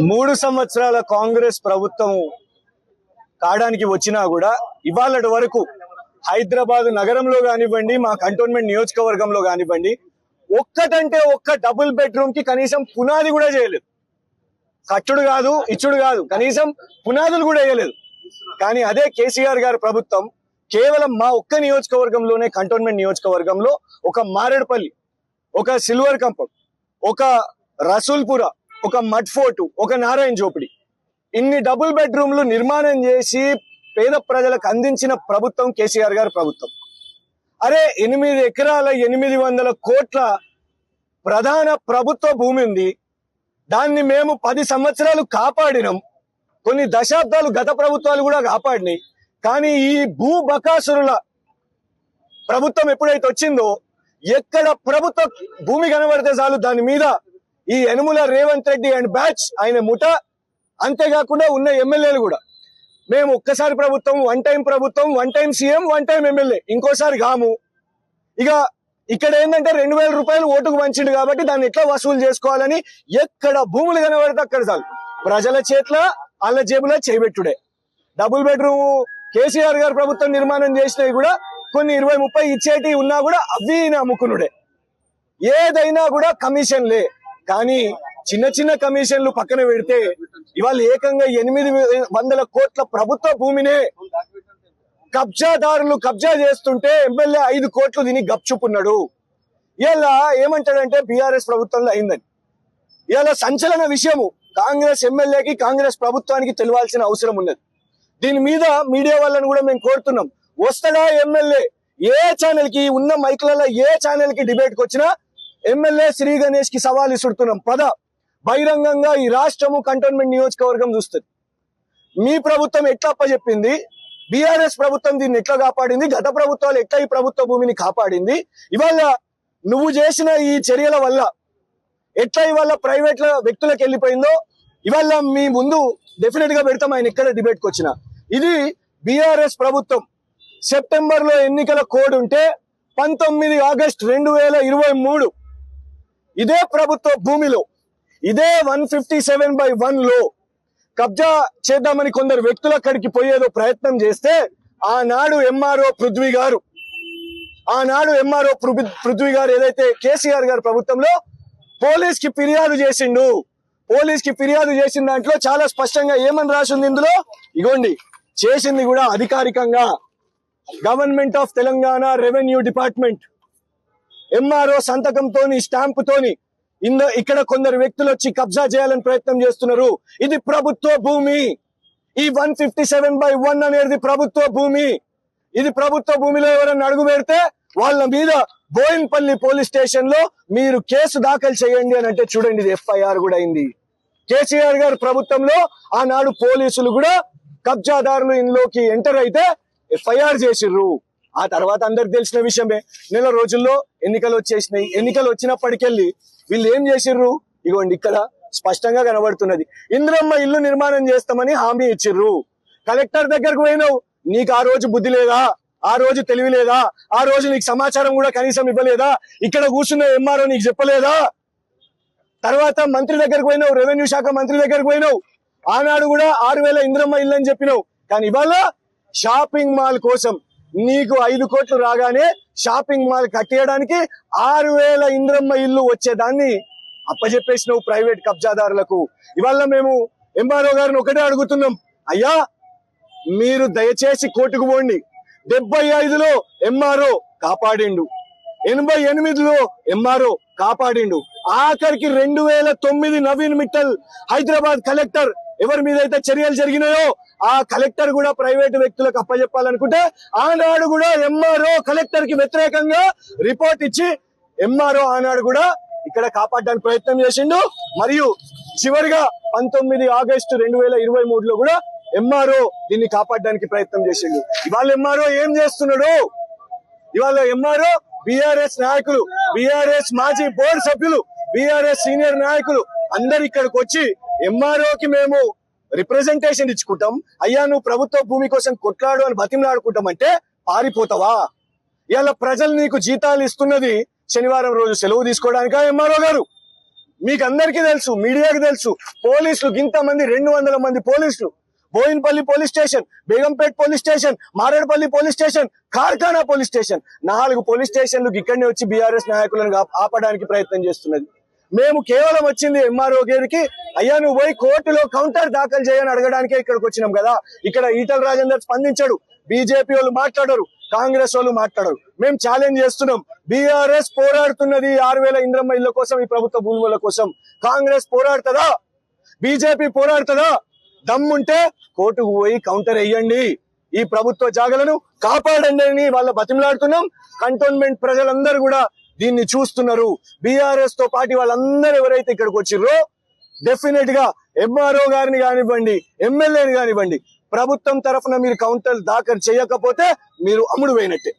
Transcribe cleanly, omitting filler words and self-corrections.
3 సంవత్సరాల కాంగ్రెస్ ప్రభుత్వం కాడానికి వచ్చినా కూడా ఇవాళటి వరకు హైదరాబాద్ నగరంలో కానివ్వండి, మా కంటోన్మెంట్ నియోజకవర్గంలో కానివ్వండి, ఒక్కటంటే ఒక్క డబుల్ బెడ్రూమ్ కి కనీసం పునాది కూడా చేయలేదు. కట్టుడు కాదు, ఇచ్చుడు కాదు, కనీసం పునాదులు కూడా వేయలేదు. కానీ అదే కేసీఆర్ గారి ప్రభుత్వం కేవలం మా ఒక్క నియోజకవర్గంలోనే, కంటోన్మెంట్ నియోజకవర్గంలో ఒక మారేడుపల్లి, ఒక సిల్వర్ కంపౌండ్, ఒక రసూల్పుర, ఒక మడ్ ఫోర్టు, ఒక నారాయణ జోపిడి, ఇన్ని డబుల్ బెడ్రూమ్లు నిర్మాణం చేసి పేద ప్రజలకు అందించిన ప్రభుత్వం కేసీఆర్ గారి ప్రభుత్వం. అరే 8 ఎకరాల 800 కోట్ల ప్రధాన ప్రభుత్వ భూమి ఉంది. దాన్ని మేము 10 సంవత్సరాలు కాపాడినాం. కొన్ని దశాబ్దాలు గత ప్రభుత్వాలు కూడా కాపాడినాయి. కానీ ఈ భూ బకాసురుల ప్రభుత్వం ఎప్పుడైతే వచ్చిందో, ఎక్కడ ప్రభుత్వ భూమి కనబడితే చాలు దాని మీద ఈ యనుమల రేవంత్ రెడ్డి అండ్ బ్యాచ్, ఆయన ముఠ, అంతేకాకుండా ఉన్న ఎమ్మెల్యేలు కూడా, మేము ఒక్కసారి ప్రభుత్వం, వన్ టైం ప్రభుత్వం, one time CM, one time MLA, ఇంకోసారి కాము. ఇక ఇక్కడ ఏంటంటే 2000 రూపాయలు ఓటుకు పంచిండు కాబట్టి దాన్ని ఎట్లా వసూలు చేసుకోవాలని ఎక్కడ భూములు కనబడితే అక్కడ చాలు ప్రజల చేతిలో, వాళ్ళ జేబులో చేయబెట్టుడే. డబుల్ బెడ్రూమ్ కేసీఆర్ గారు ప్రభుత్వం నిర్మాణం చేసినవి కూడా కొన్ని 20-30 ఇచ్చేటి ఉన్నా కూడా అవి అమ్ముకునుడే. ఏదైనా కూడా కమిషన్లే. కానీ చిన్న చిన్న కమిషన్లు పక్కన పెడితే ఇవాళ ఏకంగా 800 కోట్ల ప్రభుత్వ భూమినే కబ్జాదారులు కబ్జా చేస్తుంటే ఎమ్మెల్యే 5 కోట్లు తిని గప్చుపున్నాడు. ఇలా ఏమంటాడంటే బీఆర్ఎస్ ప్రభుత్వంలో అయిందని. ఇలా సంచలన విషయము కాంగ్రెస్ ఎమ్మెల్యేకి, కాంగ్రెస్ ప్రభుత్వానికి తెలియాల్సిన అవసరం ఉన్నది. దీని మీద మీడియా వాళ్ళని కూడా మేము కోరుతున్నాం, వస్తాడా ఎమ్మెల్యే? ఏ ఛానల్ కి, ఉన్న మైక్లలో ఏ ఛానల్ కి డిబేట్కి వచ్చినా ఎమ్మెల్యే శ్రీ గణేష్ కి సవాల్ ఇస్తున్నాం. బహిరంగంగా ఈ రాష్ట్రము కంటోన్మెంట్ నియోజకవర్గం చూస్తుంది. మీ ప్రభుత్వం ఎట్లా అప్పచెప్పింది, బీఆర్ఎస్ ప్రభుత్వం దీన్ని ఎట్లా కాపాడింది, గత ప్రభుత్వాలు ఎట్లా ఈ ప్రభుత్వ భూమిని కాపాడింది, ఇవాళ నువ్వు చేసిన ఈ చర్యల వల్ల ఎట్లా ఇవాళ ప్రైవేట్ వ్యక్తులకు వెళ్ళిపోయిందో ఇవాళ మీ ముందు డెఫినెట్ గా పెడతాం. ఆయన ఎక్కడ డిబేట్కి వచ్చినా ఇది బీఆర్ఎస్ ప్రభుత్వం సెప్టెంబర్ లో ఎన్నికల కోడ్ ఉంటే 19 ఆగస్టు 2023 ఇదే ప్రభుత్వ భూమిలో, ఇదే 157/1 లో కబ్జా చేద్దామని కొందరు వ్యక్తులు అక్కడికి పోయేదో ప్రయత్నం చేస్తే ఆనాడు ఎంఆర్ఓ పృథ్వీ గారు ఏదైతే కేసీఆర్ గారి ప్రభుత్వంలో పోలీస్ కి ఫిర్యాదు చేసిండు. పోలీస్ కి ఫిర్యాదు చేసిన దాంట్లో చాలా స్పష్టంగా ఏమని రాసింది ఇందులో, ఇగోండి, చేసింది కూడా అధికారికంగా government of Telangana revenue department MRO సంతకంతోని, స్టాంపుతోని ఇక్కడ కొందరు వ్యక్తులు వచ్చి కబ్జా చేయాలని ప్రయత్నం చేస్తున్నారు. ఇది ప్రభుత్వ భూమి. ఈ 157/1 అనేది ప్రభుత్వ భూమి. ఇది ప్రభుత్వ భూమిలో ఎవరైనా అడుగు పెడితే వాళ్ళ మీద బోయిన్పల్లి పోలీస్ స్టేషన్ లో మీరు కేసు దాఖలు చేయండి అని అంటే చూడండి, ఇది ఎఫ్ఐఆర్ కూడా అయింది. కేసీఆర్ గారి ప్రభుత్వంలో ఆనాడు పోలీసులు కూడా కబ్జాదారులు ఇందులోకి ఎంటర్ అయితే ఎఫ్ఐఆర్ చేసిర్రు. ఆ తర్వాత అందరికి తెలిసిన విషయమే, నెల రోజుల్లో ఎన్నికలు వచ్చేసినాయి. ఎన్నికలు వచ్చినప్పటికెళ్ళి వీళ్ళు ఏం చేసిర్రు, ఇగోండి ఇక్కడ స్పష్టంగా కనబడుతున్నది. ఇందిరమ్మ ఇల్లు నిర్మాణం చేస్తామని హామీ ఇచ్చిర్రు. కలెక్టర్ దగ్గరకు పోయినావు, నీకు ఆ రోజు బుద్ధి లేదా, ఆ రోజు తెలివి లేదా, ఆ రోజు నీకు సమాచారం కూడా కనీసం ఇవ్వలేదా, ఇక్కడ కూర్చున్న ఎంఆర్ఓ నీకు చెప్పలేదా? తర్వాత మంత్రి దగ్గరకు పోయినావు, రెవెన్యూ శాఖ మంత్రి దగ్గరకు పోయినావు, ఆనాడు కూడా 6000 ఇందిరమ్మ ఇల్లు అని చెప్పినావు. కానీ ఇవాళ షాపింగ్ మాల్ కోసం నీకు 5 కోట్లు రాగానే షాపింగ్ మాల్ కట్టేయడానికి 6000 ఇందిరమ్మ ఇల్లు వచ్చేదాన్ని అప్పచెప్పేసినావు ప్రైవేట్ కబ్జాదారులకు. ఇవాళ మేము ఎంఆర్ఓ గారిని ఒకటే అడుగుతున్నాం, అయ్యా మీరు దయచేసి కోర్టుకు పోండి. 75లో ఎంఆర్ఓ కాపాడిండు, 88లో ఎంఆర్ఓ కాపాడిండు, ఆఖరికి 2009 నవీన్ మిట్టల్ హైదరాబాద్ కలెక్టర్ ఎవరి మీద అయితే చర్యలు జరిగినాయో ఆ కలెక్టర్ కూడా ప్రైవేటు వ్యక్తులకు అప్పచెప్పాలనుకుంటే ఆనాడు కూడా ఎంఆర్ఓ కలెక్టర్ కి వ్యతిరేకంగా రిపోర్ట్ ఇచ్చి ఎంఆర్ఓ ఆనాడు కూడా ఇక్కడ కాపాడడానికి ప్రయత్నం చేసిండు. మరియు చివరిగా 19 ఆగస్టు 2023లో కూడా ఎంఆర్ఓ దీన్ని కాపాడడానికి ప్రయత్నం చేసిండు. ఇవాళ ఎంఆర్ఓ ఏం చేస్తున్నాడు? ఇవాళ ఎంఆర్ఓ బీఆర్ఎస్ నాయకులు, బీఆర్ఎస్ మాజీ బోర్డు సభ్యులు, బీఆర్ఎస్ సీనియర్ నాయకులు అందరు ఇక్కడికి వచ్చి ఎంఆర్ఓకి మేము రిప్రజెంటేషన్ ఇచ్చుకుంటాం, అయ్యా నువ్వు ప్రభుత్వ భూమి కోసం కొట్లాడు అని బతిమలాడుకుంటామంటే పారిపోతావా? ఇవాళ ప్రజలు నీకు జీతాలు ఇస్తున్నది శనివారం రోజు సెలవు తీసుకోవడానికా ఎంఆర్ఓ గారు? మీకు అందరికీ తెలుసు, మీడియాకి తెలుసు, పోలీసులు ఇంతమంది 200 మంది పోలీసులు, Boinpally police station, Begumpet police station, Marredpally police station, Karkhana police station, 4 police స్టేషన్లు ఇక్కడనే వచ్చి బీఆర్ఎస్ నాయకులను ఆపడానికి ప్రయత్నం చేస్తున్నది. మేము కేవలం వచ్చింది ఎంఆర్ఓ గారికి, అయ్యా నువ్వు పోయి కోర్టులో కౌంటర్ దాఖలు చేయని అడగడానికే ఇక్కడికి వచ్చినాం కదా. ఇక్కడ ఈటల రాజేందర్ స్పందించాడు, బీజేపీ వాళ్ళు మాట్లాడరు, కాంగ్రెస్ వాళ్ళు మాట్లాడరు. మేము ఛాలెంజ్ చేస్తున్నాం, బీఆర్ఎస్ పోరాడుతున్నది 6000 ఇంద్రమ్మ ఇళ్ల కోసం, ఈ ప్రభుత్వ భూముల కోసం. కాంగ్రెస్ పోరాడుతుందా? బీజేపీ పోరాడుతుందా? దమ్ముంటే కోర్టుకు పోయి కౌంటర్ వేయండి, ఈ ప్రభుత్వ జాగలను కాపాడండి అని వాళ్ళ బతిమలాడుతున్నాం. కంటోన్మెంట్ ప్రజలందరూ కూడా దీన్ని చూస్తున్నారు. బీఆర్ఎస్ తో పాటు వాళ్ళందరూ ఎవరైతే ఇక్కడికి వచ్చిర్రో డెఫినెట్ గా ఎంఆర్ఓ గారిని కానివ్వండి, ఎమ్మెల్యేని కానివ్వండి, ప్రభుత్వం తరఫున మీరు కౌంటర్ దాఖలు చేయకపోతే మీరు అమ్ముడు పోయినట్టే.